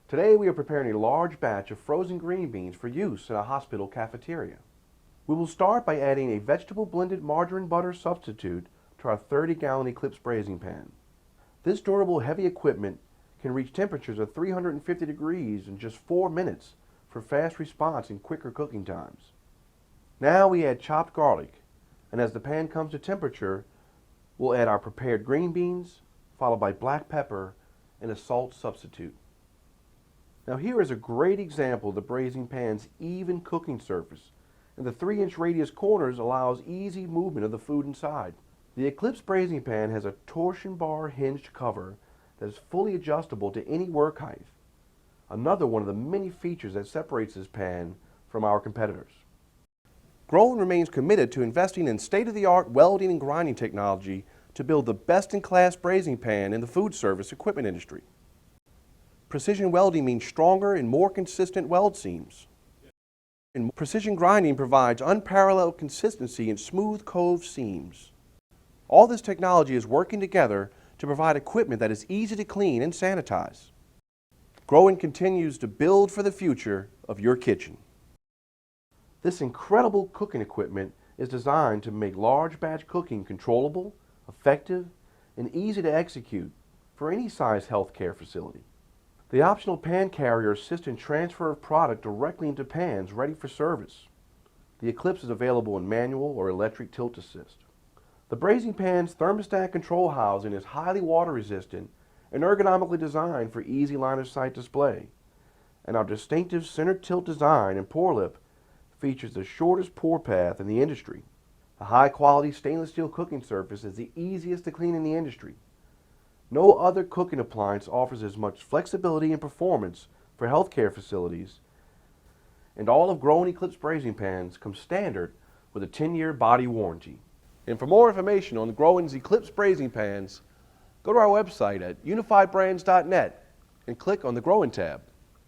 Today we are preparing a large batch of frozen green beans for use in a hospital cafeteria. We will start by adding a vegetable blended margarine butter substitute to our 30-gallon Eclipse braising pan. This durable heavy equipment can reach temperatures of 350 degrees in just 4 minutes for fast response and quicker cooking times. Now we add chopped garlic, and as the pan comes to temperature, we'll add our prepared green beans, followed by black pepper and a salt substitute. Now here is a great example of the braising pan's even cooking surface, and the 3-inch radius corners allows easy movement of the food inside. The Eclipse braising pan has a torsion bar hinged cover that is fully adjustable to any work height. Another one of the many features that separates this pan from our competitors. Groen remains committed to investing in state-of-the-art welding and grinding technology to build the best-in-class braising pan in the food service equipment industry. Precision welding means stronger and more consistent weld seams. And precision grinding provides unparalleled consistency in smooth cove seams. All this technology is working together to provide equipment that is easy to clean and sanitize. Groen continues to build for the future of your kitchen. This incredible cooking equipment is designed to make large batch cooking controllable, effective, and easy to execute for any size healthcare facility. The optional pan carrier assists in transfer of product directly into pans ready for service. The Eclipse is available in manual or electric tilt assist. The braising pan's thermostat control housing is highly water resistant and ergonomically designed for easy line of sight display. And our distinctive center tilt design and pour lip features the shortest pour path in the industry. The high quality stainless steel cooking surface is the easiest to clean in the industry. No other cooking appliance offers as much flexibility and performance for healthcare facilities, and all of Groen Eclipse braising pans come standard with a 10-year body warranty. And for more information on Groen's Eclipse braising pans, go to our website at unifiedbrands.net and click on the Groen tab.